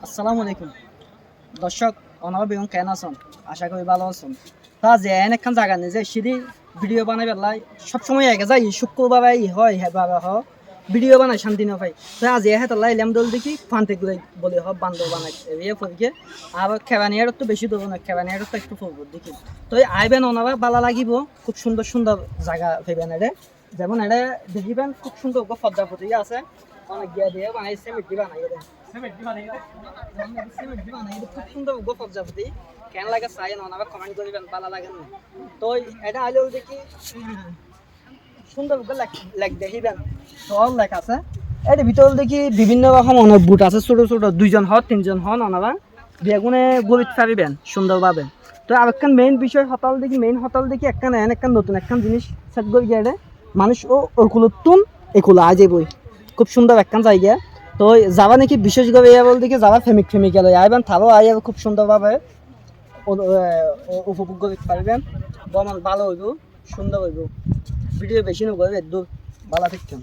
আসসালামু আলাইকুম দর্শক অনার বেগম কেন আছেন আশা করি ভালো আছেন তা যে একখান জায়গা নেই যে সিঁড়ি ভিডিও বানাই পেলাই সবসময় আগে যাই শুক্রবার হয় হ্যাঁ বাবা হ ভিডিও বানাই শান্তি না পাই তো আজ এ হাতে লাইলাম দল দেখি ফান্তে গুলাই বলে হ বান্ধব বানাই এ ফরিকে আর খেবানিয়ার তো বেশি দেবো না খেবানিয়ার তো একটু ফরব দেখি তো আইবেন ওনারা ভালো লাগিব খুব সুন্দর সুন্দর জায়গা পাইবেন এটা যেমন এটা দেখিবেন খুব সুন্দর পদ্মা ফটি আছে অনেক গিয়া দিয়ে বানাইছে মিটি বানাই খুব সুন্দর পদ্মাপতি কেন লাগে চাই না কমেন্ট করিবেন ভালো লাগে না তো এটা আইলেও দেখি সুন্দর লেখ দেখিবেন সব লেখ আছে এর ভিতরে দেখি বিভিন্ন রকম অনেক বুট আছে ছোট ছোট 2 জন হন 3 জন হন ওনারা বেগুনে গরিত পারিবেন সুন্দরভাবে তো আরেকখান মেইন বিষয় হতাল দেখি একখান একখান নতুন একখান জিনিস সেট করে গিয়ে মানুষ ওকুলতুন একুলা আজ বই খুব সুন্দর একখান জায়গা তো যাবা নাকি বিশেষ করে বল দেখি যাবা ফেমিক গেল আইবেন তারও আই খুব সুন্দরভাবে উপভোগ করতে পারবেন ভ্রমণ ভালো হইব সুন্দর হইব ভিডিও বেশি নগর দূর ভালো থাকতেন।